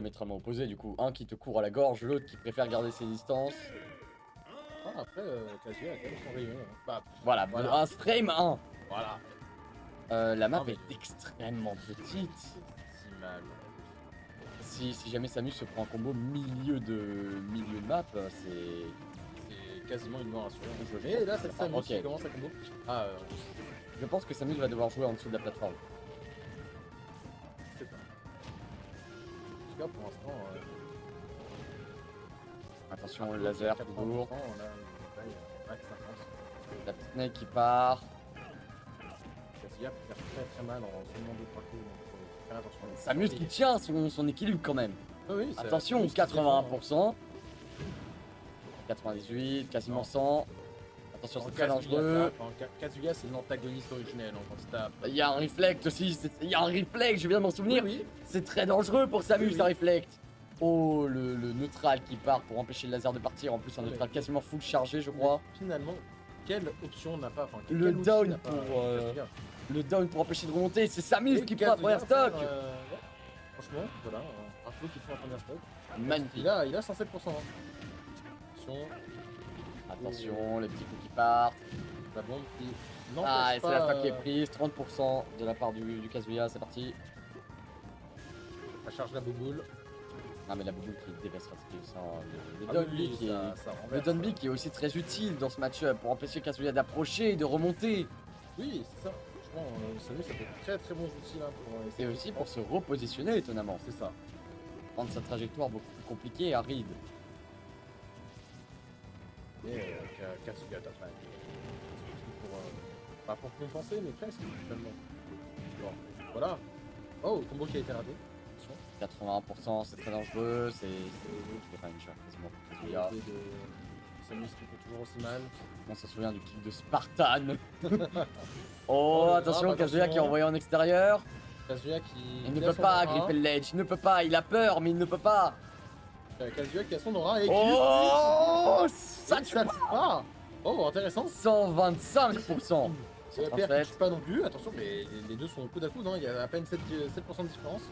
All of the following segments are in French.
diamétralement opposés du coup. Un qui te court à la gorge, l'autre qui préfère garder ses distances. Ah, après, Kazuya a quand même son rayon. Hein. Bah, Voilà, voilà. un frame 1. Voilà. La map Non, mais est extrêmement petite. Si mal. Si jamais Samus se prend un combo milieu de map, c'est... C'est quasiment une mort assurée. Je Mais pense là, que c'est ça Samus part. qui Ok. commence à combo. Ah, Je pense que Samus va devoir jouer en dessous de la plateforme. je sais pas. En tout cas, pour l'instant, Attention, le laser, toujours. Là, il y a max 50. La petite Snake qui part. Kazuya peut faire très très mal en seulement 2-3 coups. Donc, faut faire attention. Samus qui tient son équilibre quand même. Ah oui, c'est Attention, Samus qui se défend, 81%. 98, quasiment Non. 100. Attention, c'est très Kazuya dangereux. tape, hein. Kazuya, c'est l'antagoniste originel hein, quand il tape. Il y a un reflect aussi. Il y a un reflect, je viens de m'en souvenir. Oui, C'est très dangereux pour Samus, Oui, oui. ça reflect. Oh, le neutral qui part pour empêcher le laser de partir. En plus, un Ouais. neutral quasiment full chargé, je crois. Mais finalement, quelle option n'a pas enfin, Le quel outil down n'a pas, pour, Kazuya Le down pour empêcher de remonter. C'est Samus Et qui prend la Kazuya première stock. faire, ouais. Franchement, voilà, un flow qui prend la première stock. Magnifique. Il a 107%. Hein. Attention, Attention, les petits coups qui partent. la bombe qui Ah, n'empêche et c'est pas. la stock qui est prise. 30% de la part du Kazuya. C'est parti. La charge la bouboule. Ah, mais la bouboule qui dévastera ce qui est ça. Le Ah down oui, B qui est. ça Le renverse. down B qui est aussi très utile dans ce match-up pour empêcher Kazuya d'approcher et de remonter. Oui, c'est ça. Franchement, Samus, ça fait très très bons outils là pour Et essayer de aussi pour se repositionner étonnamment. C'est ça. Rendre sa trajectoire beaucoup plus compliquée et aride. Et Kazuya tape mal. Pas pour compenser, mais presque finalement. Bon, voilà. Oh, combo qui a été raté. Attention. 81%, c'est très dangereux. C'est pas une charge quasiment pour Kazuya. Et de Samus qui fait toujours aussi mal. On se souvient du kick de Spartan. Oh, attention, grave, Kazuya qui est attention. envoyé en extérieur. Kazuya qui. Il ne a peut son pas aura. gripper le ledge, il ne peut pas, il a peur, mais il ne peut pas. Kazuya qui a son aura et qui. Oh, ça ça tue tue pas. Oh, intéressant. 125%. C'est la paire 137. qui tue pas non plus. Attention, mais les deux sont au coude à coude. Hein. Il y a à peine 7% de différence.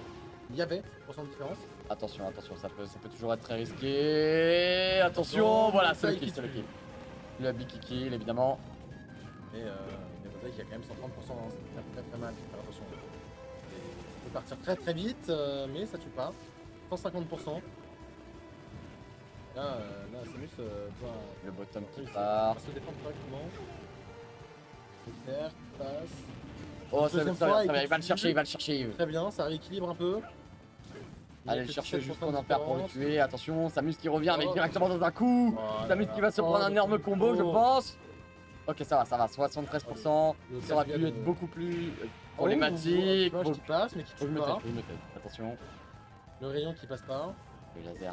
Il y avait 7% de différence. Attention, attention, ça peut toujours être très risqué. Attention, Non, voilà, ça, c'est le il kill, kill c'est le tue. kill. Le big kill, évidemment. Mais Bataille qui a quand même 130%. Hein. Ça peut faire très très mal. Faut faire attention. Et ça peut partir très très vite, mais ça tue pas. 150%. Là, Samus doit. Le bottom qui réussir part. à se défendre correctement. C'est faire, passe. Oh, ça Deuxième va, fois, il va le tue. chercher, il va le chercher. Très bien, ça rééquilibre un peu. Il Allez y a le que chercher 17% jusqu'on de en perd pour le différence. tuer. Attention, Samus qui revient, mais Oh. directement dans un coup. Oh là Samus là. qui va se Oh, prendre un le énorme combo, je pense. Ok, ça va, 73%. Le Ça aurait Kazuya pu de- être beaucoup plus Oh, problématique. Flash qui passe, mais qui Faut que tue je me pas. taise, faut que je me taise. Attention. Le rayon qui passe pas. Le laser a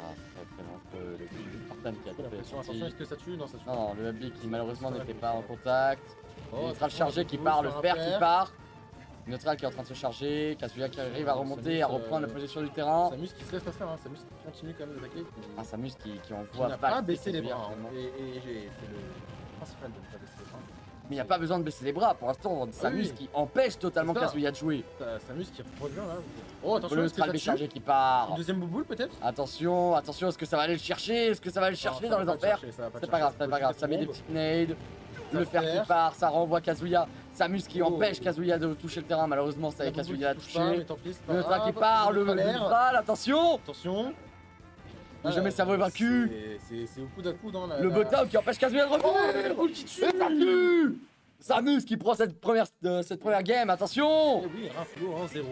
très dangereux. Le kill du Spartan qui a La tapé pression, sorti. attention, est-ce que ça tue? Non, ça tue. Non, le Hubby qui malheureusement Ça n'était va, pas en ça. contact. Oh, Le neutral attention, chargé le qui coup part, le sur un fer qui fer. part. Le neutral qui est en train de se charger. Kazuya qui arrive à remonter, à reprendre la position du terrain. Samus qui se laisse pas faire, hein. Samus qui continue quand même d'attaquer. Ah, Samus qui Qui envoie n'a back pas baissé les Kazuya, bras. Hein. finalement. Et c'est le principal de ne pas baisser les bras. Mais il n'y a pas besoin de baisser les bras. Pour l'instant, Samus oui. qui empêche totalement C'est ça. Kazuya de jouer. Samus qui revient là. Oh, attention, Le est-ce que ça neutral tue? chargé qui part. Une deuxième bouboule peut-être? Attention, attention, est-ce que ça va aller le chercher? Est-ce que ça va aller le chercher Non, dans ça les va pas enfers? chercher, ça va pas C'est chercher. pas grave, c'est pas grave, Petite ça met des bombe. petites nades. Ça Le fer fait. qui part, ça renvoie Kazuya. Samus qui Oh. empêche Kazuya de toucher le terrain. Malheureusement, ça La y est, bouboule Kazuya l'a qui touche pas, mais touché. tant pis, c'est Le pas neutral qui grave. part, le neutral. neutral, attention! Attention. Ne jamais savoir vaincu. C'est au coude à coude dans la. Le bottom qui empêche Kazuya de revenir! Oh, qui tue. Et ça tue! Samus qui prend cette première game, attention! Eh oui, un flow, 1-0.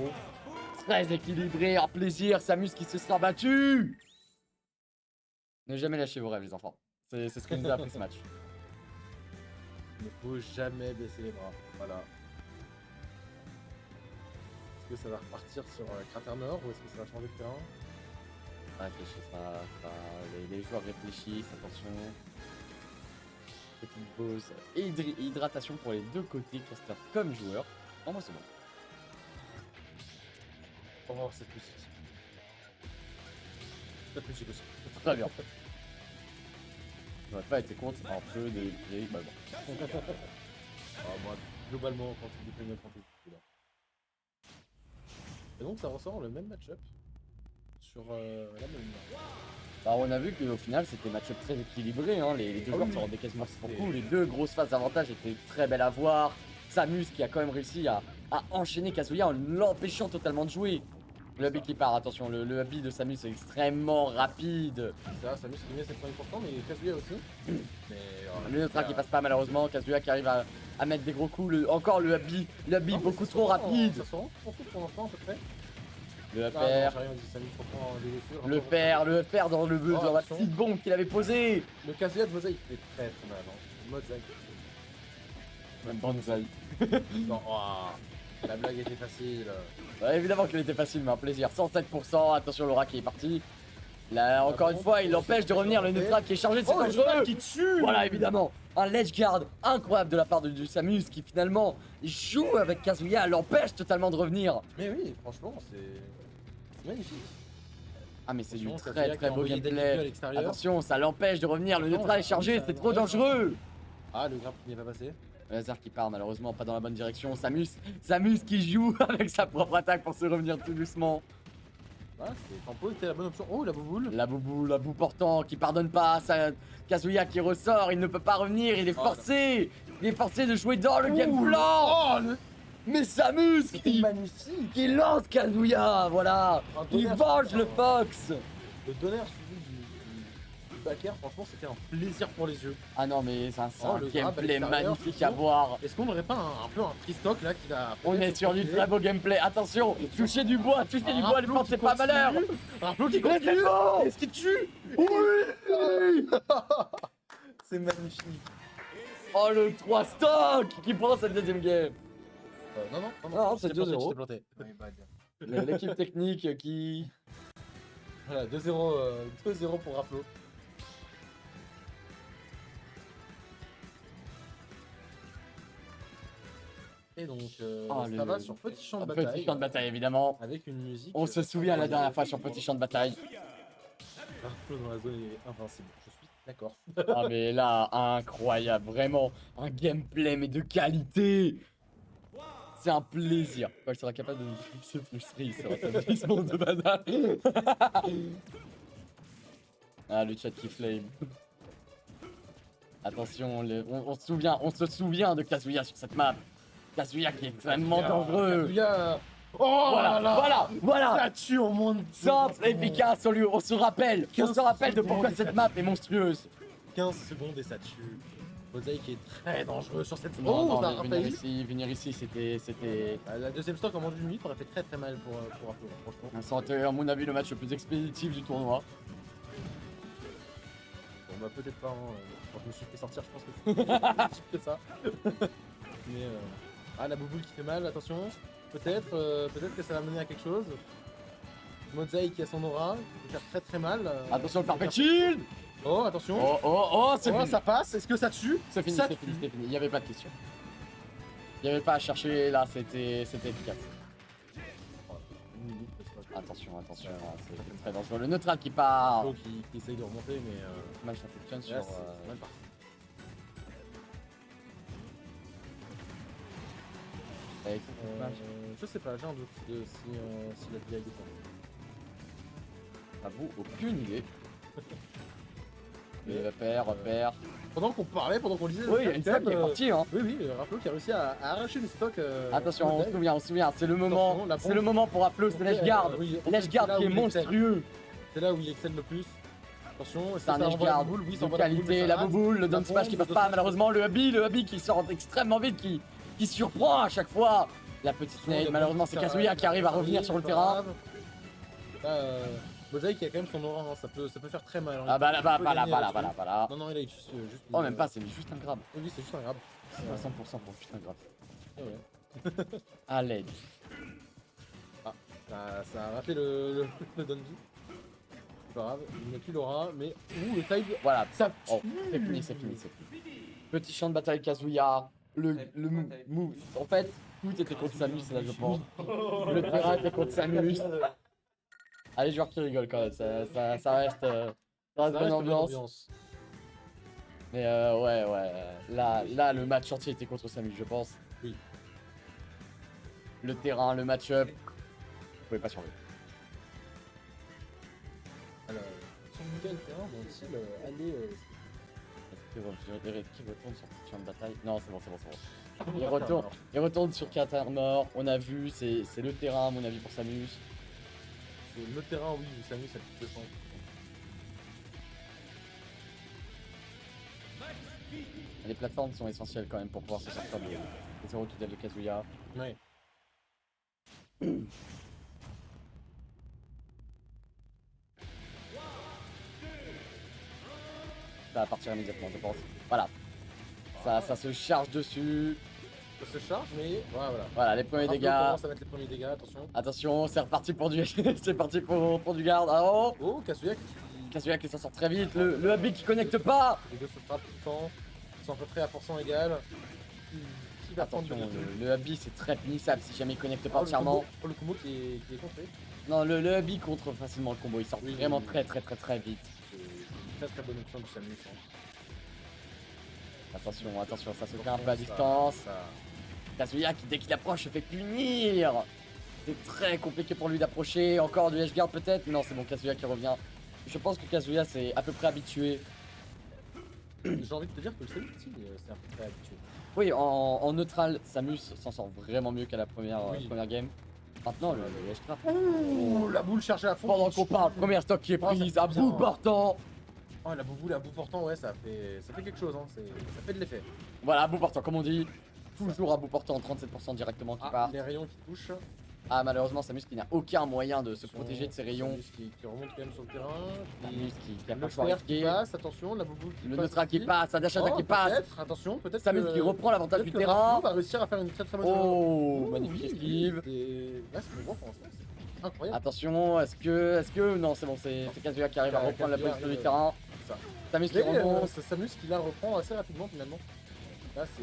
Très équilibré, un plaisir, Samus qui se sera battu! Ne jamais lâcher vos rêves, les enfants. C'est ce que nous a appris ce match. Il ne faut jamais baisser les bras. Voilà. Est-ce que ça va repartir sur Crater Nord ou est-ce que ça va changer de terrain? Réfléchissez, les joueurs réfléchissent, attention. Petite pause. Hydratation pour les deux côtés, caster comme joueur. Non, moi c'est bon. Oh, cette musique. Cette musique aussi. Très bien. J'aurais pas été contre un peu des bah bon. Moi, globalement, quand il dit quand il dit là. Et donc, ça ressort le même match-up sur la même. Bah, on a vu qu'au final c'était match-up très équilibré, hein. Les deux Ah joueurs oui, se oui. rendaient quasiment sur Et- coup, les deux grosses phases d'avantage étaient très belles à voir. Samus qui a quand même réussi à enchaîner Kazuya en l'empêchant totalement de jouer. Le hubby qui part, attention, le hubby de Samus est extrêmement rapide. C'est ça, Samus qui met 70%, mais Kazuya aussi. Mais, Le neutral qui passe pas malheureusement, Kazuya qui arrive à mettre des gros coups, encore le hubby Non, mais beaucoup ça trop se rend- rapide. Ça se rend pour l'instant à peu près. Le Ah non, père, j'ai rien dit, Samus reprend des blessures. le père dans le Oh, dans la attention. petite bombe qu'il avait posée. Le Kazuya de Mosaïque fait très très mal. Hein. Mosaïque. Même Banzai. Non, oh, la blague était facile. Ouais, évidemment qu'il était facile, mais un plaisir. 107%, attention Laura qui est parti. Là, encore une fois, il l'empêche de revenir, le neutral qui est chargé, c'est Oh, le dangereux. Snap qui tue. Voilà, évidemment, un ledge guard incroyable de la part du Samus qui finalement joue avec Kazuya, l'empêche totalement de revenir. Mais oui, franchement, c'est magnifique. Ah mais c'est du Attention, très Kazuya qui a beau envoyé des gameplay. lignes à l'extérieur. Attention, ça l'empêche de revenir, le Attention, neutral est ça- chargé, ça- c'est trop ça- dangereux. Ah, le grappe qui n'est pas passé. Le laser qui part malheureusement pas dans la bonne direction. Samus qui joue avec sa propre attaque pour se revenir tout doucement. Ah, c'est Tempo était la bonne option. Oh, la bouboule. La boue portant qui pardonne pas. Kazuya qui ressort, il ne peut pas revenir, il est Oh, forcé. Il est forcé de jouer dans le game Ouh, plan. Oh, le... Mais Samus C'est qui magnifique. lance Kazuya, voilà. Un Il tonnerre venge suivi le d'un- Fox. Le tonnerre suivi du backer, franchement, c'était un plaisir pour les yeux. Ah non mais c'est Oh, un le grab à gameplay l'extérieur, magnifique toujours. à voir. Est-ce qu'on n'aurait pas un peu un tristock là qui va. On est sur du très beau gameplay. Attention, toucher du bois, toucher du bois, ne Raplo pensez qui pas malheur. continue. Raplo qui Mais c'est continue. bon. Est-ce qu'il tue? Oui. C'est magnifique. Oh le 3 stock qui prend cette deuxième game. Non, c'est je t'ai planté, 2-0. je t'ai planté. L'équipe technique qui... Voilà, 2-0 pour Raplo. Et donc, Ah, ça va sur Petit Champ de Petit Bataille. champ de bataille évidemment. Avec une musique. On se souvient la dernière fois sur Petit champ de bataille. Raplo dans la zone est invincible. Je suis d'accord. Ah mais là, incroyable, vraiment. Un gameplay mais de qualité. C'est un plaisir. Quand il sera capable de se frustrer, il sera un glissement de banane. Ah le chat qui flame. Attention, on se souvient de Kazuya sur cette map. Kazuya qui est extrêmement dangereux. Kazuya. Oh Voilà, là là. voilà. Ça tue en moins de Simple, efficace, on se rappelle de 15 pourquoi secondes. cette map est monstrueuse. 15 secondes et ça tue. Mosaïque qui est très dangereux sur cette Non, on a non, failli. venir ici, c'était... La deuxième stock en moins d'une minute aurait fait très très mal pour Raplo, franchement. Ça aurait été, à mon avis, le match le plus expéditif du tournoi. Bon bah peut-être pas, hein. Quand je me suis fait sortir, je pense que c'est plus expéditif que ça. Mais ah, la bouboule qui fait mal, attention. Peut-être que ça va mener à quelque chose. Mosaïque qui a son aura, qui peut faire très très mal. Attention, le perfect shield. Oh, attention. C'est Oh, fini. ça passe, est-ce que ça tue? C'est fini, Ça c'est tue. fini, c'est fini. Il n'y avait pas de question. Il n'y avait pas à chercher, là, c'était efficace. Une minute de stock. Attention, c'est très dangereux. Le neutral qui part. Raplo qui essaye de remonter, mais Dommage, ça fonctionne sur... là, c'est mal parti. avec cette image. Je sais pas, j'ai un doute de si la DI dépend. J'avoue, aucune idée. Le repère. Pendant qu'on parlait, pendant qu'on lisait. Oui, il y a une chat, stock qui est partie, hein. Oui, oui, Raplo qui a réussi à arracher le stock. Attention, on se souvient, c'est le moment, Attention, la c'est bombe. le moment pour appeler ce Ledge Guard. Oui, en fait, Ledge Guard c'est là qui est où il excelle. monstrueux. C'est là où il excelle le plus. Attention, C'est un Ledge Guard de qualité, la bouboule, le down smash qui passe pas, malheureusement le hubby qui sort extrêmement vite, qui surprend à chaque fois. La petite Nail, malheureusement c'est Kazuya qui arrive à revenir sur le terrain. Mosaïque qui a quand même son aura, hein, ça peut faire très mal. hein. Ah bah là, Il peut pas gagner là-dessus. là. Non, il a juste. Oh même pas, c'est juste un grab. Oui, c'est juste un grab. 100% pour juste un grab. Ouais. À l'aide. Ça a raté le Donji. C'est pas grave, il n'a plus l'aura, mais. Ouh, le time. Voilà, Ça oh, c'est fini. Petit champ de bataille Kazuya. Le move. En fait, tout était contre Samus là je pense. Le terrain était contre Samus. Ah les joueurs qui rigolent quand même, ça reste bonne ambiance. Mais ouais, là le match entier était contre Samus je pense. Oui. Le terrain, le match-up, vous pouvez pas survivre. quel terrain vont-ils aller Qui retourne sur le champ de bataille? Non, c'est bon, c'est bon, c'est bon. Il retourne sur Katamor, on a vu, c'est le terrain à mon avis pour Samus. C'est le terrain, oui, Samus a plus de chance. Les plateformes sont essentielles quand même pour pouvoir se sortir des zéro tutelle de Kazuya. Ouais. Ça va partir immédiatement, je pense. Voilà. Ça se charge dessus. Ça se charge, mais voilà. Voilà, les premiers Raflo dégâts. commence à mettre les premiers dégâts, attention. Attention, c'est reparti pour du c'est parti pour du garde. Ah, oh Oh, Kazuya qui Kazuya qui s'en sort très vite, le Habi qui connecte pas. les deux se frappent tout le temps. Ils sont à peu près à forçant égal. Qui va prendre Attention, le le Habi c'est très punissable si jamais il connecte pas Oh, entièrement. le combo qui est contré. Non, le Habi contre facilement le combo, il sort Oui, vraiment oui. très vite. C'est une très bonne option du Samus. Hein. Attention, ça se fait un peu à distance. Kazuya qui dès qu'il approche se fait punir. C'est très compliqué pour lui d'approcher. Encore du edgeguard peut-être. Non, c'est bon, Kazuya qui revient. Je pense que Kazuya c'est à peu près habitué. J'ai envie de te dire que le Samus aussi, c'est un peu très habitué. Oui, en neutral, Samus s'en sort vraiment mieux qu'à la première game. Maintenant, le edge trap. Ouh, la boule cherchée à fond. Pendant qu'on parle, première stock qui est Oh, ça prise fait à bien. bout portant. Oh, la boule à bout portant, ouais, ça fait quelque chose, hein. Ça fait de l'effet. Voilà, à bout portant, comme on dit. Toujours à bout portant, 37% directement qui part. Les rayons qui touchent. Ah, malheureusement, Samus qui n'a aucun moyen de se protéger de ses rayons. Samus qui remonte quand même sur le terrain. Samus qui a pas Le le choix fer qui risqué. passe, attention, la boule qui Le passe. neutral qui ici. passe, Adashada Oh, qui passe. Attention, peut-être Samus que- qui reprend l'avantage peut-être du que terrain. Raflo va réussir à faire une très bonne Oh, Ouh, magnifique oui, esquive. Là, c'est bon pour l'instant. C'est incroyable. Attention, est-ce que. Non, c'est bon, c'est Kazuya qui arrive à reprendre la Kazuya position du arrive, terrain. ça. Samus qui Mais remonte. c'est Samus qui la reprend assez rapidement finalement. Là, c'est.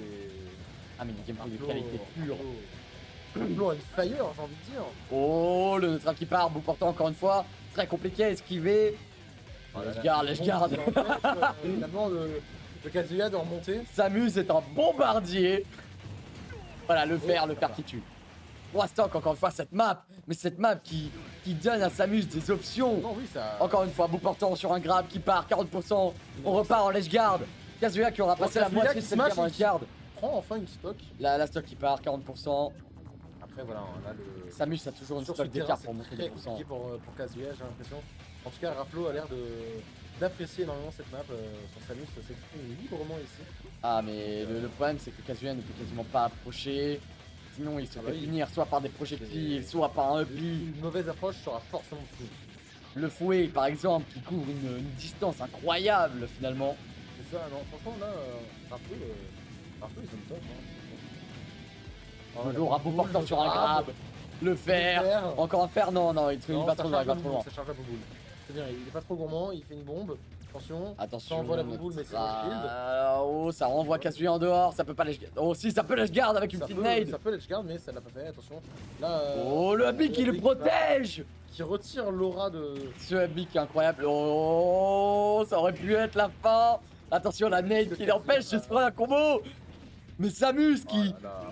Ah, mais du gameplay de Raflo- qualité pure. Raflo a une fire, j'ai envie de dire. Oh, le neutral qui part, bout portant encore une fois. Très compliqué à esquiver. Je garde. Finalement, le Kazuya de remonter. Samus est un bombardier. Voilà, le fer qui tue. 3 stocks, encore une fois, cette map. Mais cette map qui donne à Samus des options. Non, oui, ça. Encore une fois, bout portant sur un grab qui part, 40%. On repart en ledge guard. Kazuya qui aura passé la Kazuya moitié qui de cette smash game en et ledge guard. Prend enfin une stock. La stock qui part, 40%. Après, voilà, là, le. Samus a toujours une Sur ce stock terrain, d'écart c'est pour monter très des compliqué pour Kazuya, j'ai l'impression. En tout cas, Raflo a l'air d'apprécier énormément cette map. Son Samus s'exprime librement ici. Ah, mais le problème, c'est que Kazuya ne peut quasiment pas approcher. Sinon, il se Ah bah fait oui. punir soit par des projectiles, soit par un pli. Une mauvaise approche sera forcément plus. Le fouet, par exemple, qui couvre une distance incroyable finalement. C'est ça, non, franchement, là, Raflo, ils sont top. Hein. Toujours un beau portant sur un grab. Le fer. Encore un fer, non, il Non, va trop loin, il va trop loin. Ça charge la bouboule. C'est bien, il est pas trop gourmand, il fait une bombe. Attention. Attention, Ça envoie la bouboule, mais c'est dans le shield. Oh, ça renvoie Kazuya en dehors, ça peut pas les. Oh, si, ça peut les garde avec une Ça petite peut, nade. ça peut l'edge guard, mais ça l'a pas fait, attention. Là, Oh, le Habi qui le protège. Qui retire l'aura de. Ce Habi qui est incroyable. Oh, ça aurait pu être la fin. Attention, la nade qui l'empêche de se faire un combo. Mais Samus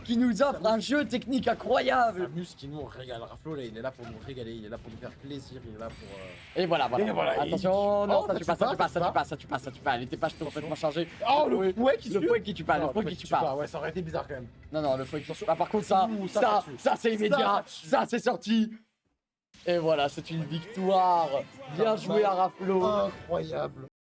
qui nous offre un jeu technique incroyable. Samus qui nous régale. Raflo, là, il est là pour nous régaler, il est là pour nous faire plaisir, il est là pour. Et voilà. Et voilà, Attention, il- non, Oh, ça ça tue tue pas. pas. Elle était pas complètement chargée. Oh, le fouet qui Le tue. fouet qui tue pas, le Non, fouet qui tue pas. Ouais, ça aurait été bizarre quand même. Non, le fouet qui tue pas. Par contre, ça Ouh, ça tue. c'est immédiat. Ça tue. Ça, c'est sorti. Et voilà, c'est une victoire. Bien joué à Raflo. Incroyable.